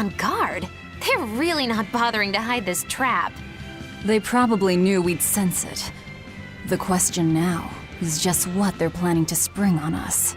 on guard. They're really not bothering to hide this trap. They probably knew we'd sense it. The question now is just what they're planning to spring on us.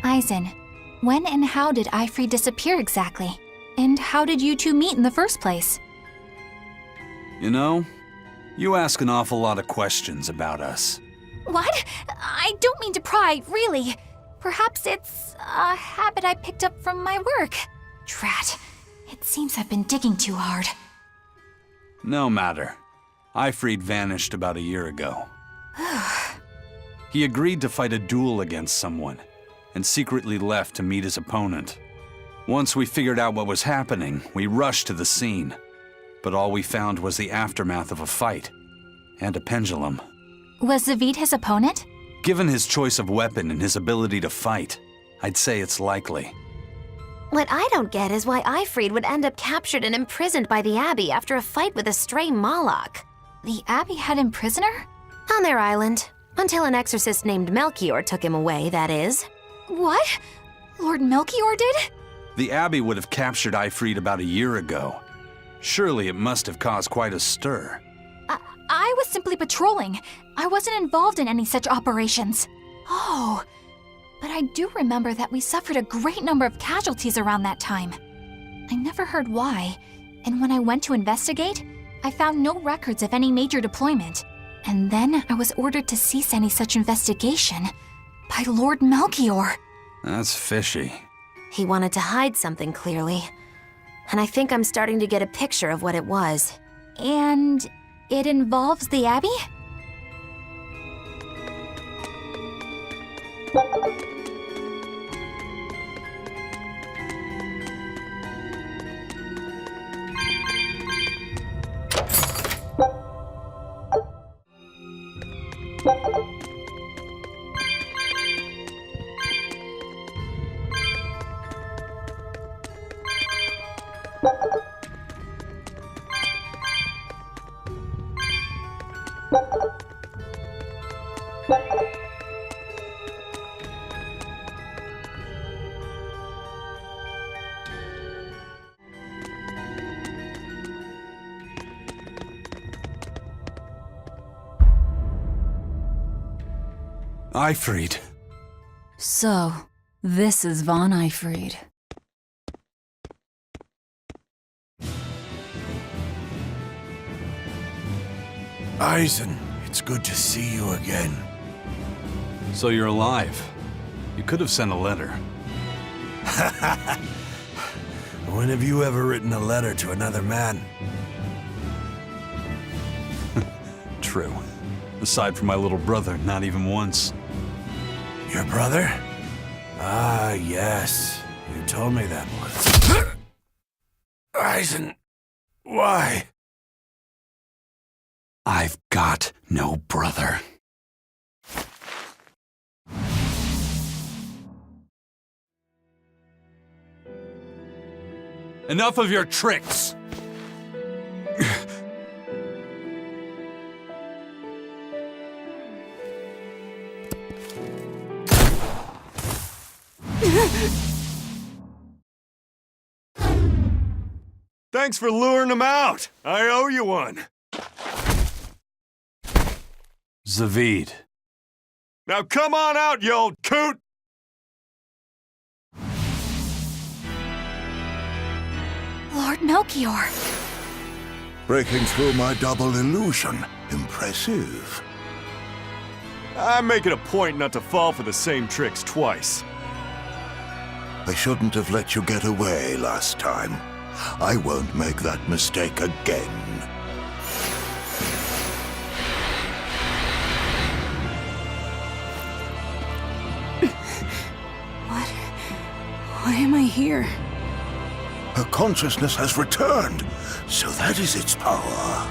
Eisen, when and how did Eifried disappear exactly? And how did you two meet in the first place? You know, you ask an awful lot of questions about us. What? I don't mean to pry, really. Perhaps it's a habit I picked up from my work. Drat. It seems I've been digging too hard. No matter. Eifried vanished about a year ago. He agreed to fight a duel against someone, and secretly left to meet his opponent. Once we figured out what was happening, we rushed to the scene. But all we found was the aftermath of a fight, and a pendulum. Was Zavid his opponent? Given his choice of weapon and his ability to fight, I'd say it's likely. What I don't get is why Eifried would end up captured and imprisoned by the Abbey after a fight with a stray Moloch. The Abbey had him prisoner? On their island. Until an exorcist named Melchior took him away, that is. What? Lord Melchior did? The Abbey would have captured Eifried about a year ago. Surely it must have caused quite a stir. I was simply patrolling. I wasn't involved in any such operations. Oh, but I do remember that we suffered a great number of casualties around that time. I never heard why, and when I went to investigate, I found no records of any major deployment. And then I was ordered to cease any such investigation by Lord Melchior. That's fishy. He wanted to hide something, clearly. And I think I'm starting to get a picture of what it was. And it involves the Abbey? Eifried. So, this is Von Eifried. Eisen, it's good to see you again. So you're alive. You could have sent a letter. When have you ever written a letter to another man? True. Aside from my little brother, not even once. Your brother? Ah, yes. You told me that once. Eisen, why? I've got no brother. Enough of your tricks! Thanks for luring him out. I owe you one. Zavid. Now come on out, you old coot! Lord Melchior. Breaking through my double illusion. Impressive. I make it a point not to fall for the same tricks twice. I shouldn't have let you get away last time. I won't make that mistake again. Why am I here? Her consciousness has returned, so that is its power.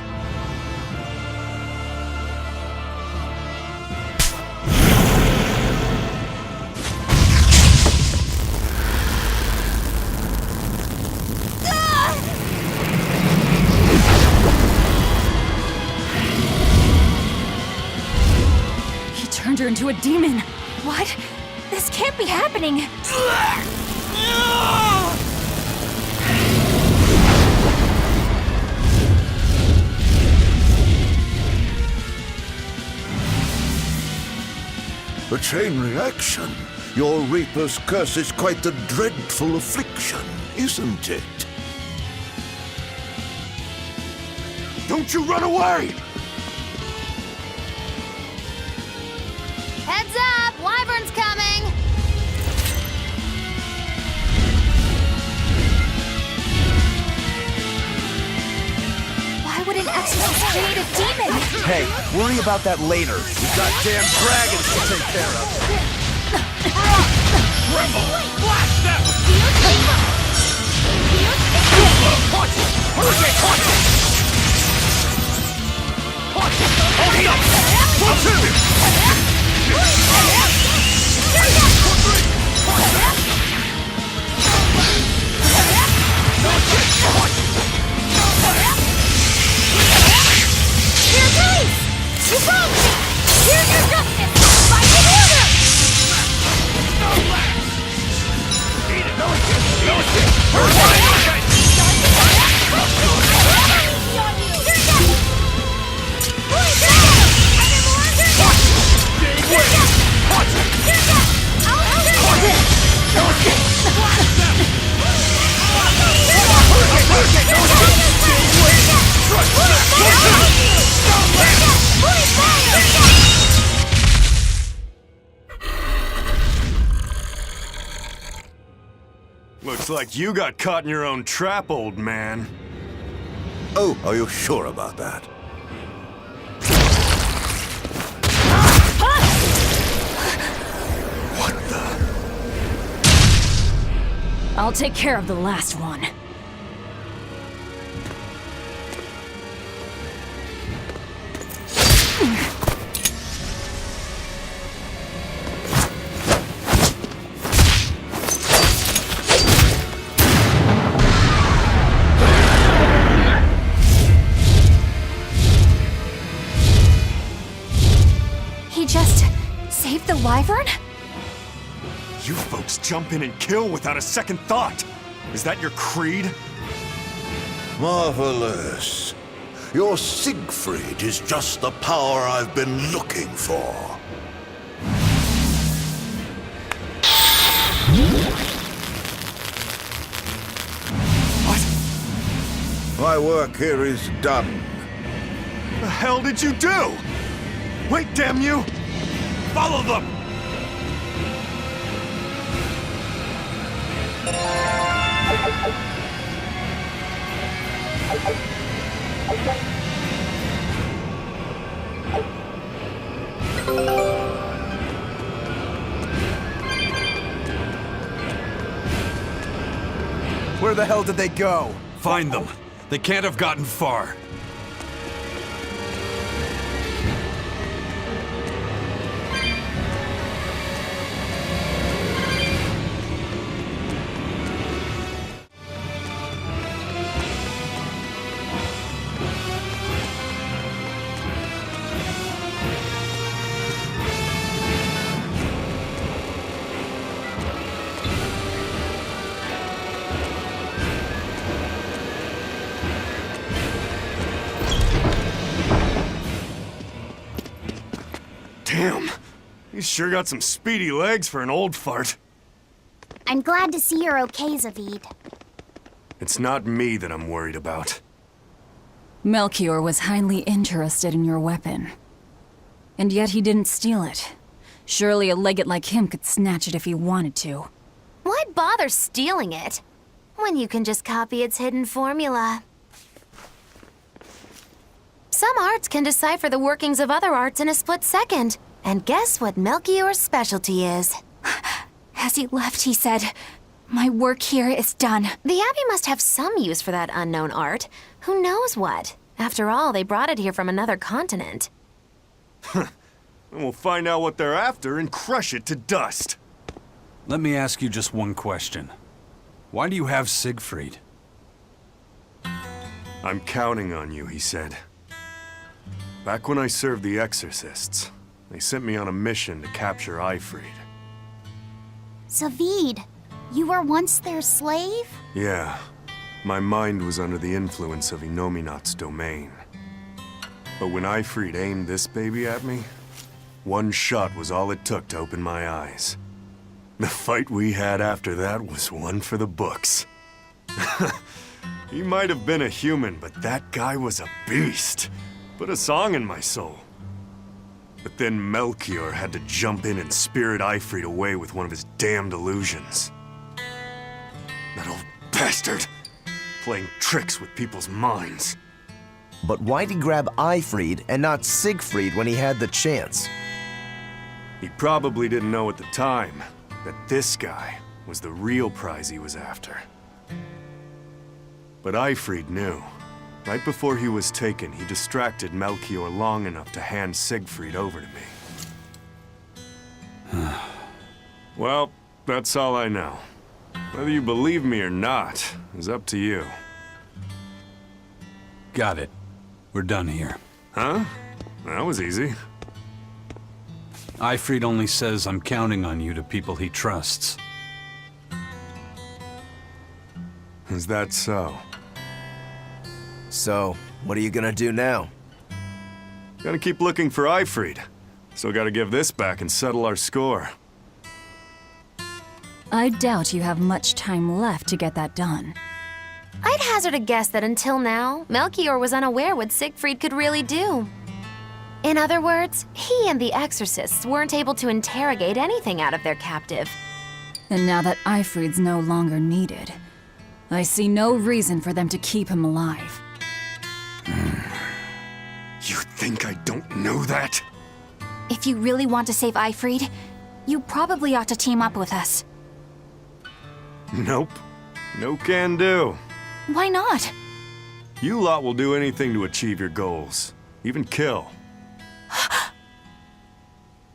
He turned her into a demon. What? This can't be happening. A chain reaction. Your Reaper's curse is quite the dreadful affliction, isn't it? Don't you run away! Heads up! Wyvern's coming! Why would an exorcist create a demon? Hey, worry about that later. We got damn dragons to take care of. Blast them! Looks like you got caught in your own trap, old man. Oh, are you sure about that? What the? I'll take care of the last one. He just saved the wyvern? You folks jump in and kill without a second thought. Is that your creed? Marvelous. Your Siegfried is just the power I've been looking for. What? My work here is done. The hell did you do? Wait, damn you! Follow them! Where the hell did they go? Find them. They can't have gotten far. Damn, he's sure got some speedy legs for an old fart. I'm glad to see you're okay, Zavid. It's not me that I'm worried about. Melchior was highly interested in your weapon. And yet he didn't steal it. Surely a legate like him could snatch it if he wanted to. Why bother stealing it when you can just copy its hidden formula? Some arts can decipher the workings of other arts in a split second. And guess what Melchior's specialty is? As he left, he said, "My work here is done." The Abbey must have some use for that unknown art. Who knows what? After all, they brought it here from another continent. And we'll find out what they're after and crush it to dust. Let me ask you just one question. Why do you have Siegfried? I'm counting on you, he said. Back when I served the Exorcists, they sent me on a mission to capture Eifried. Zavid, you were once their slave? Yeah, my mind was under the influence of Inominat's domain. But when Eifried aimed this baby at me, one shot was all it took to open my eyes. The fight we had after that was one for the books. He might have been a human, but that guy was a beast. Put a song in my soul. But then Melchior had to jump in and spirit Eifried away with one of his damned illusions. That old bastard! Playing tricks with people's minds. But why'd he grab Eifried and not Siegfried when he had the chance? He probably didn't know at the time that this guy was the real prize he was after. But Eifried knew. Right before he was taken, he distracted Melchior long enough to hand Siegfried over to me. Well, that's all I know. Whether you believe me or not is up to you. Got it. We're done here. Huh? That was easy. Eifried only says I'm counting on you to people he trusts. Is that so? So, what are you gonna do now? Gotta keep looking for Eifried. Still gotta give this back and settle our score. I doubt you have much time left to get that done. I'd hazard a guess that until now, Melchior was unaware what Siegfried could really do. In other words, he and the Exorcists weren't able to interrogate anything out of their captive. And now that Eifried's no longer needed, I see no reason for them to keep him alive. You think I don't know that? If you really want to save Eifried, you probably ought to team up with us. Nope. No can do. Why not? You lot will do anything to achieve your goals. Even kill.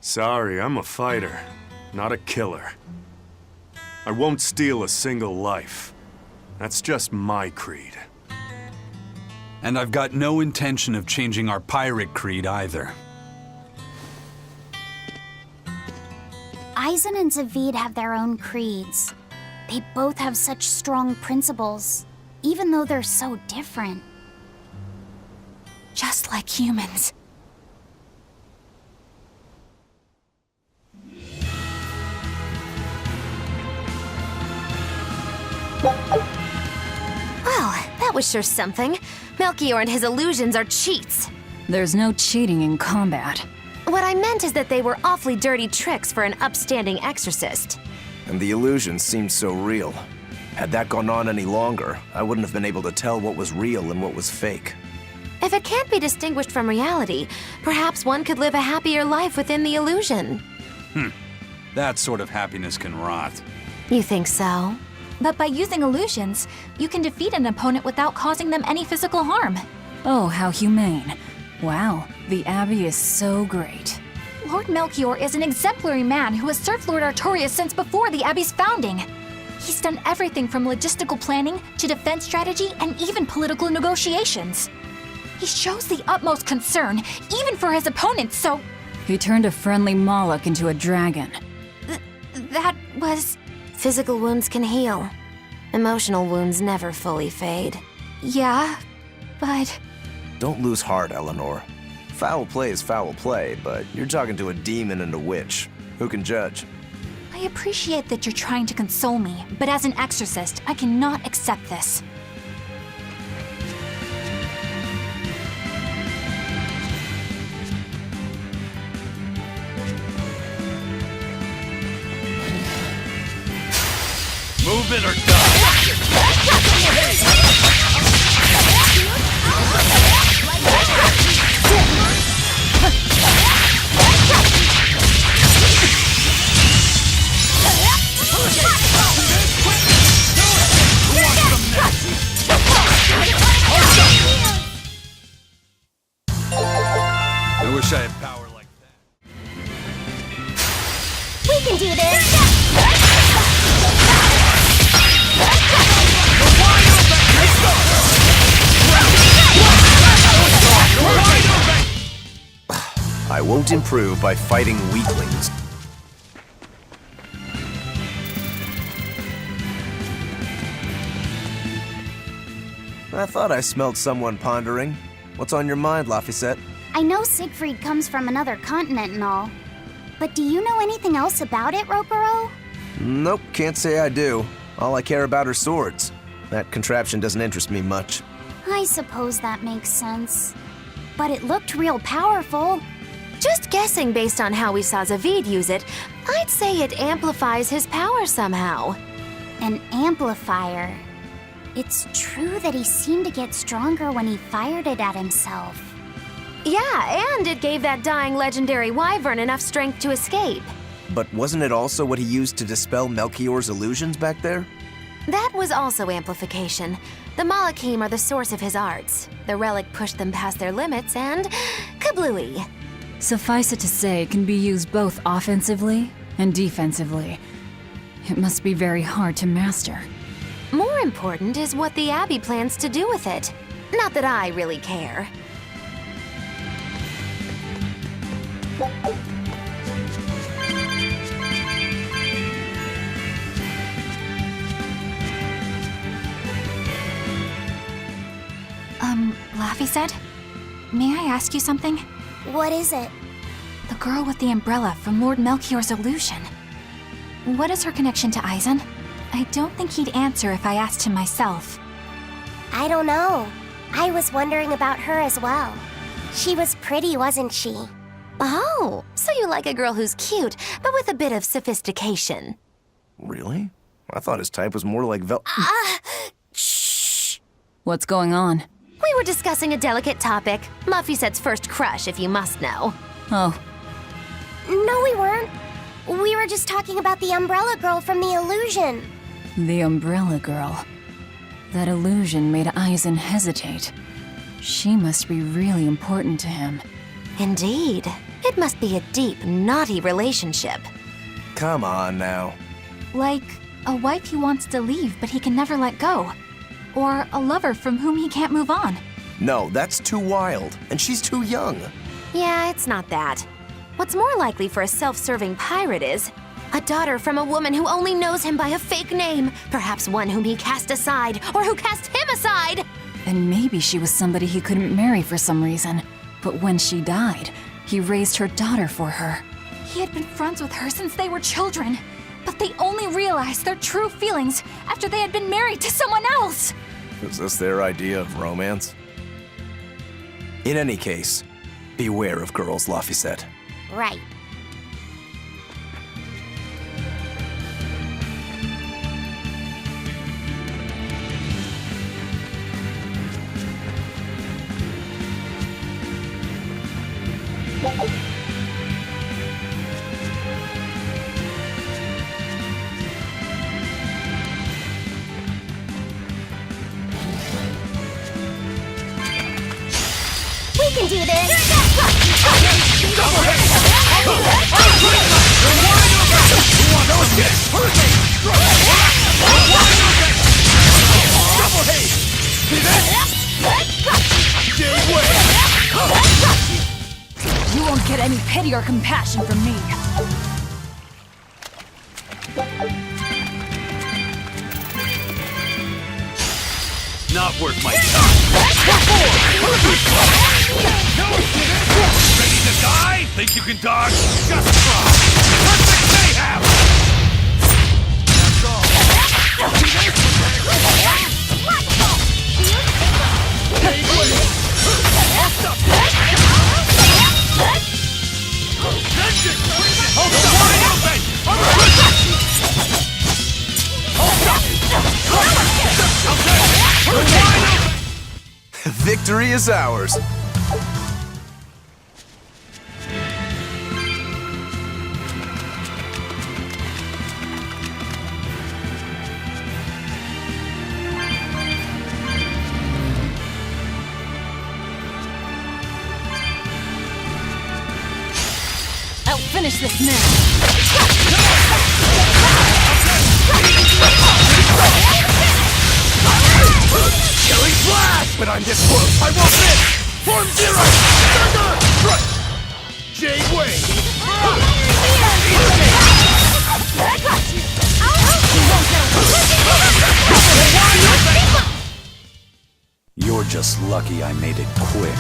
Sorry, I'm a fighter, not a killer. I won't steal a single life. That's just my creed. And I've got no intention of changing our pirate creed either. Eisen and Zavid have their own creeds. They both have such strong principles, even though they're so different. Just like humans. Well, that was sure something. Melchior and his illusions are cheats. There's no cheating in combat. What I meant is that they were awfully dirty tricks for an upstanding exorcist. And the illusion seemed so real. Had that gone on any longer, I wouldn't have been able to tell what was real and what was fake. If it can't be distinguished from reality, perhaps one could live a happier life within the illusion. That sort of happiness can rot. You think so? But by using illusions, you can defeat an opponent without causing them any physical harm. Oh, how humane. Wow, the Abbey is so great. Lord Melchior is an exemplary man who has served Lord Artorias since before the Abbey's founding. He's done everything from logistical planning to defense strategy and even political negotiations. He shows the utmost concern, even for his opponents, so He turned a friendly Moloch into a dragon. that was... Physical wounds can heal. Emotional wounds never fully fade. yeah, but... Don't lose heart, Eleanor. Foul play is foul play, but you're talking to a demon and a witch. Who can judge? I appreciate that you're trying to console me, but as an exorcist, I cannot accept this. Move it or die! I wish I had power like that. We can do this! I won't improve by fighting weaklings. I thought I smelled someone pondering. What's on your mind, Laphicet? I know Siegfried comes from another continent and all. But do you know anything else about it, Ropero? Nope, can't say I do. All I care about are swords. That contraption doesn't interest me much. I suppose that makes sense. But it looked real powerful. Just guessing based on how we saw Zavid use it, I'd say it amplifies his power somehow. An amplifier. It's true that he seemed to get stronger when he fired it at himself. Yeah, and it gave that dying legendary wyvern enough strength to escape. But wasn't it also what he used to dispel Melchior's illusions back there? That was also amplification. The Malachim are the source of his arts. The relic pushed them past their limits and kablooey. Suffice it to say, it can be used both offensively and defensively. It must be very hard to master. More important is what the Abbey plans to do with it. Not that I really care. Laphicet? May I ask you something? What is it? The girl with the umbrella from Lord Melchior's illusion. What is her connection to Eisen? I don't think he'd answer if I asked him myself. I don't know. I was wondering about her as well. She was pretty, wasn't she? Oh, so you like a girl who's cute, but with a bit of sophistication. Really? I thought his type was more like Shh. What's going on? We were discussing a delicate topic. Laphicet's first crush, if you must know. Oh, No, we weren't. We were just talking about the umbrella girl from the illusion. the umbrella girl. That illusion made Eisen hesitate. She must be really important to him. Indeed. It must be a deep, naughty relationship. Come on now. Like a wife he wants to leave but he can never let go. Or a lover from whom he can't move on. No, that's too wild, and she's too young. Yeah, it's not that. What's more likely for a self-serving pirate is a daughter from a woman who only knows him by a fake name, perhaps one whom he cast aside, or who cast him aside! And maybe she was somebody he couldn't marry for some reason. But when she died, he raised her daughter for her. He had been friends with her since they were children, but they only realized their true feelings after they had been married to someone else. Is this their idea of romance? In any case, beware of girls, Laphicet. Right. can do this! You won't get any pity or compassion from me. Not worth my time. Ready to die? Think you can dodge? Just try. Perfect mayhem! That's all. Victory is ours. I'll finish this now. Killing flash! But I'm this close, I won't miss! Form zero! Right! J-Way! You're just lucky I made it quick.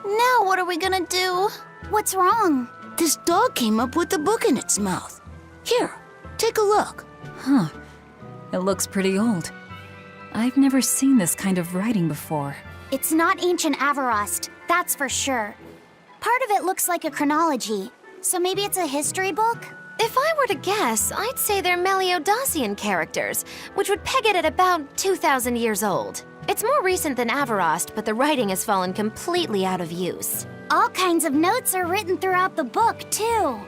Now what are we gonna do? What's wrong? This dog came up with a book in its mouth. Here, take a look. Huh. It looks pretty old. I've never seen this kind of writing before. It's not ancient Avarost, that's for sure. Part of it looks like a chronology, so maybe it's a history book? If I were to guess, I'd say they're Meliodosian characters, which would peg it at about 2,000 years old. It's more recent than Avarost, but the writing has fallen completely out of use. All kinds of notes are written throughout the book, too.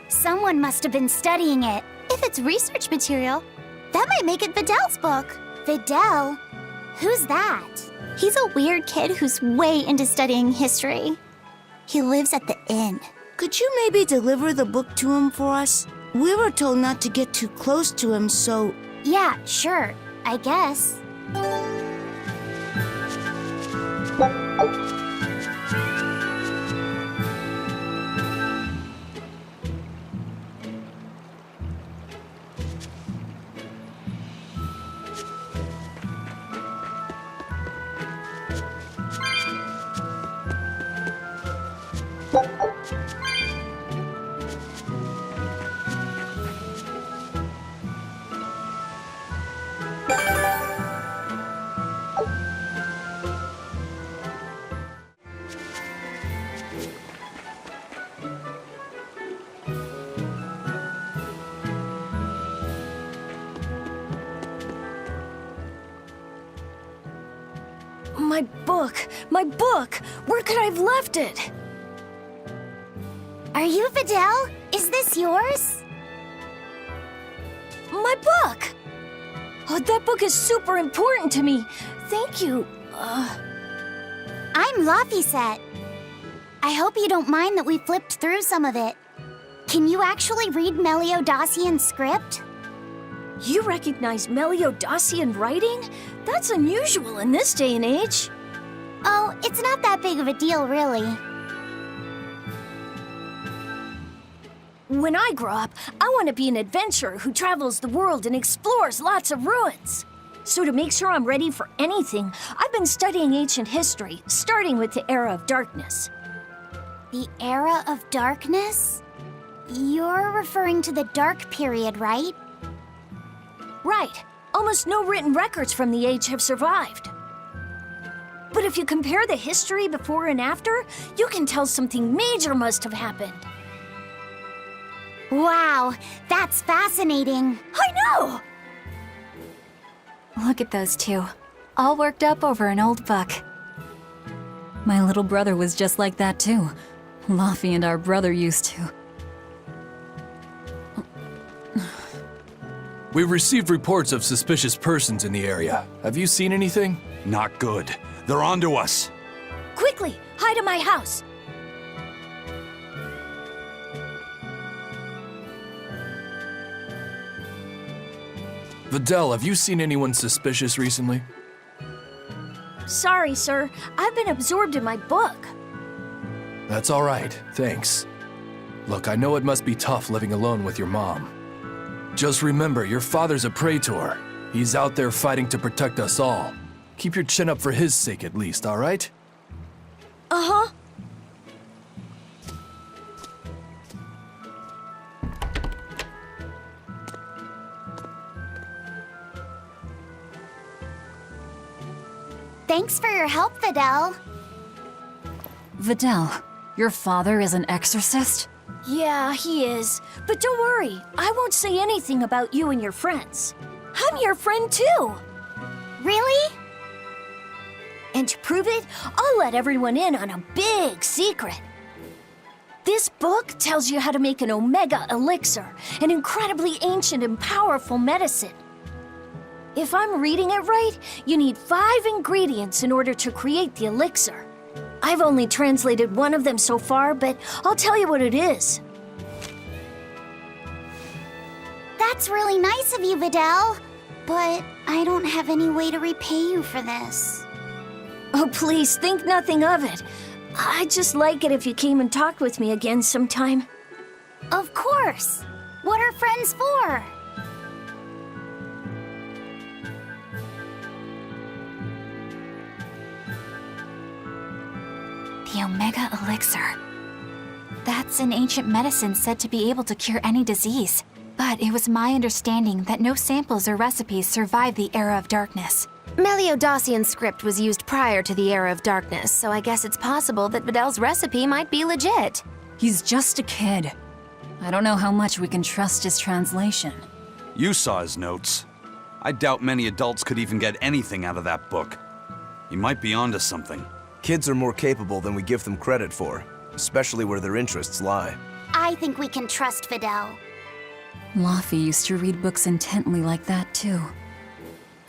Someone must have been studying it. If it's research material, that might make it Videl's book. Videl? Who's that? He's a weird kid who's way into studying history. He lives at the inn. Could you maybe deliver the book to him for us? We were told not to get too close to him, so... Yeah, sure. I guess. My book! My book! Where could I have left it? Are you Videl? Is this yours? My book! Oh, that book is super important to me. Thank you. I'm Laphicet. I hope you don't mind that we flipped through some of it. Can you actually read Meliodacian script? You recognize Meliodacian writing? That's unusual in this day and age. Oh, it's not that big of a deal, really. When I grow up, I want to be an adventurer who travels the world and explores lots of ruins. So to make sure I'm ready for anything, I've been studying ancient history, starting with the Era of Darkness. The Era of Darkness? You're referring to the Dark Period, right? Right. Almost no written records from the age have survived. But if you compare the history before and after, you can tell something major must have happened. Wow, that's fascinating. I know! Look at those two, all worked up over an old book. My little brother was just like that too. Laffy and our brother used to. We've received reports of suspicious persons in the area. Have you seen anything? Not good. They're onto us. Quickly, hide in my house. Videl, have you seen anyone suspicious recently? Sorry, sir. I've been absorbed in my book. That's all right, thanks. Look, I know it must be tough living alone with your mom. Just remember, your father's a praetor. He's out there fighting to protect us all. Keep your chin up for his sake at least, all right? Uh-huh. Thanks for your help, Videl. Videl, your father is an exorcist? Yeah, he is. But don't worry, I won't say anything about you and your friends. I'm your friend too. Really? And to prove it, I'll let everyone in on a big secret. This book tells you how to make an Omega Elixir, an incredibly ancient and powerful medicine. If I'm reading it right, you need 5 ingredients in order to create the elixir. I've only translated one of them so far, but I'll tell you what it is. That's really nice of you, Videl. But I don't have any way to repay you for this. Oh, please, think nothing of it. I'd just like it if you came and talked with me again sometime. Of course. What are friends for? The Omega Elixir. That's an ancient medicine said to be able to cure any disease. But it was my understanding that no samples or recipes survived the Era of Darkness. Meliodacian script was used prior to the Era of Darkness, so I guess it's possible that Videl's recipe might be legit. He's just a kid. I don't know how much we can trust his translation. You saw his notes. I doubt many adults could even get anything out of that book. He might be onto something. Kids are more capable than we give them credit for, especially where their interests lie. I think we can trust Videl. Laffy used to read books intently like that too.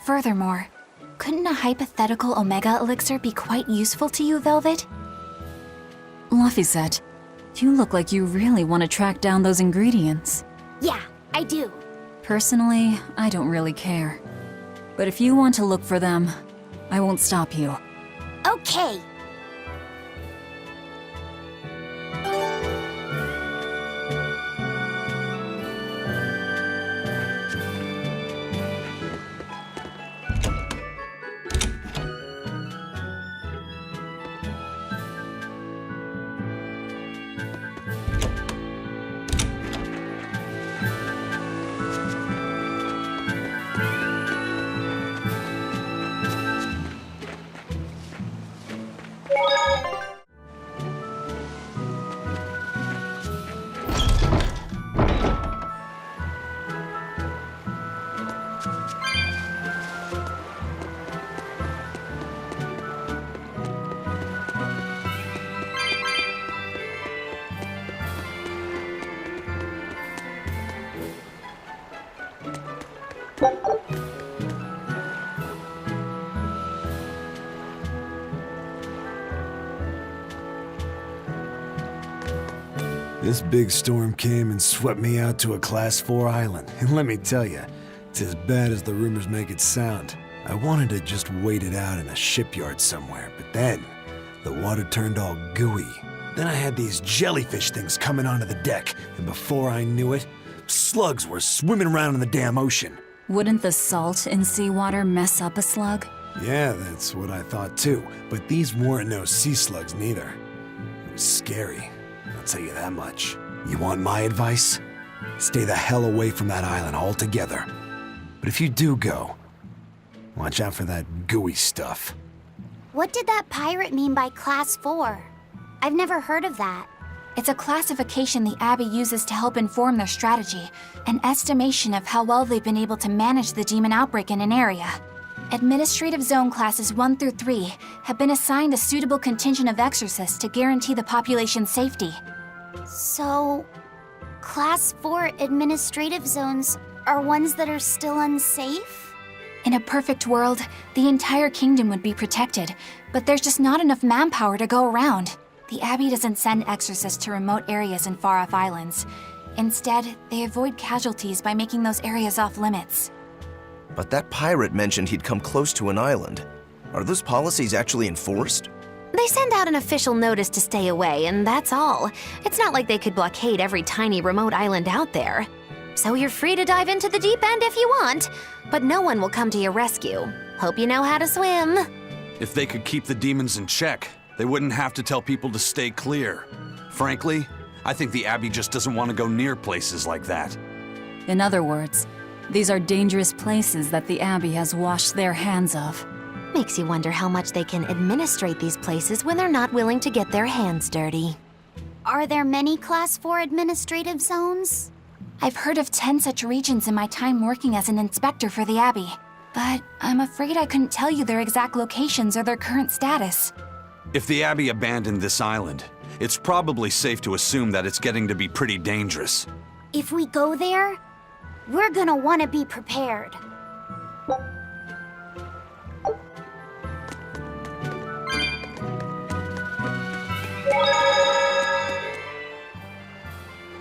Furthermore, couldn't a hypothetical Omega Elixir be quite useful to you, Velvet? Laphicet, you look like you really want to track down those ingredients. Yeah, I do. Personally, I don't really care. But if you want to look for them, I won't stop you. Okay. This big storm came and swept me out to a Class 4 island. And let me tell you, it's as bad as the rumors make it sound. I wanted to just wait it out in a shipyard somewhere, but then the water turned all gooey. Then I had these jellyfish things coming onto the deck, and before I knew it, slugs were swimming around in the damn ocean. Wouldn't the salt in seawater mess up a slug? Yeah, that's what I thought too, but these weren't no sea slugs neither. It was scary, I'll tell you that much. You want my advice? Stay the hell away from that island altogether. But if you do go, watch out for that gooey stuff. What did that pirate mean by Class 4? I've never heard of that. It's a classification the Abbey uses to help inform their strategy, an estimation of how well they've been able to manage the demon outbreak in an area. Administrative Zone Classes 1 through 3 have been assigned a suitable contingent of exorcists to guarantee the population's safety. So, Class 4 administrative zones are ones that are still unsafe? In a perfect world, the entire kingdom would be protected, but there's just not enough manpower to go around. The Abbey doesn't send exorcists to remote areas and far-off islands. Instead, they avoid casualties by making those areas off-limits. But that pirate mentioned he'd come close to an island. Are those policies actually enforced? They send out an official notice to stay away, and that's all. It's not like they could blockade every tiny remote island out there. So you're free to dive into the deep end if you want, but no one will come to your rescue. Hope you know how to swim. If they could keep the demons in check, they wouldn't have to tell people to stay clear. Frankly, I think the Abbey just doesn't want to go near places like that. In other words, these are dangerous places that the Abbey has washed their hands of. Makes you wonder how much they can administrate these places when they're not willing to get their hands dirty. Are there many Class 4 administrative zones? I've heard of 10 such regions in my time working as an inspector for the Abbey, but I'm afraid I couldn't tell you their exact locations or their current status. If the Abbey abandoned this island, it's probably safe to assume that it's getting to be pretty dangerous. If we go there, we're gonna want to be prepared.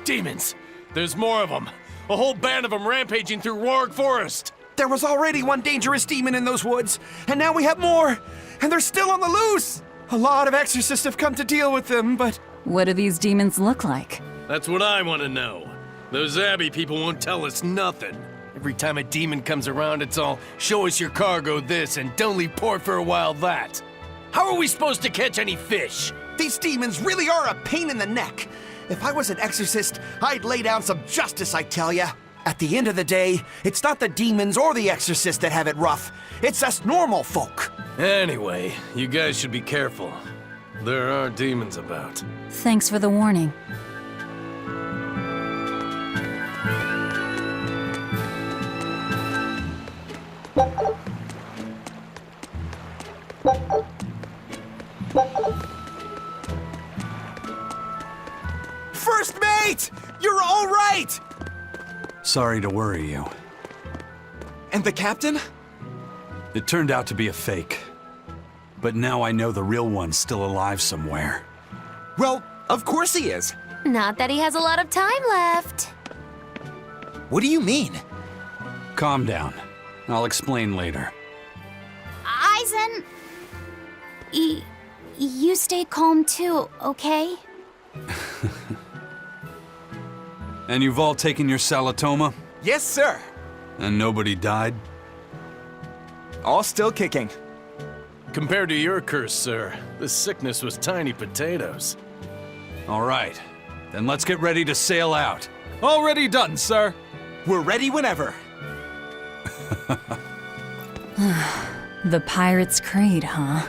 Demons! There's more of them! A whole band of them rampaging through Roark Forest! There was already one dangerous demon in those woods, and now we have more! And they're still on the loose! A lot of exorcists have come to deal with them, but... What do these demons look like? That's what I want to know. Those Abbey people won't tell us nothing. Every time a demon comes around, it's all, show us your cargo this and don't leave port for a while that. How are we supposed to catch any fish? These demons really are a pain in the neck. If I was an exorcist, I'd lay down some justice, I tell ya. At the end of the day, it's not the demons or the exorcists that have it rough. It's us normal folk. Anyway, you guys should be careful. There are demons about. Thanks for the warning. First mate! You're all right! Sorry to worry you. And the captain? It turned out to be a fake. But now I know the real one's still alive somewhere. Well, of course he is. Not that he has a lot of time left. What do you mean? Calm down. I'll explain later. Eisen... You stay calm too, okay? And you've all taken your salatoma? Yes, sir. And nobody died? All still kicking. Compared to your curse, sir, this sickness was tiny potatoes. All right. Then let's get ready to sail out. Already done, sir. We're ready whenever. The Pirate's Creed, huh?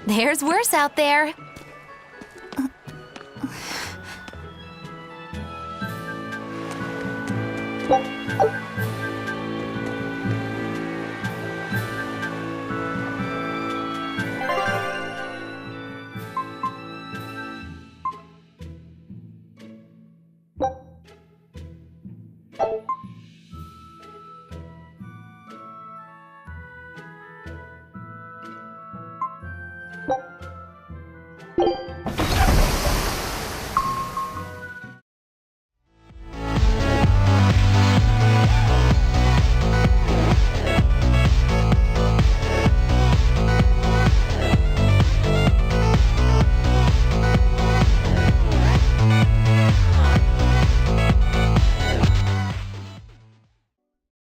There's worse out there.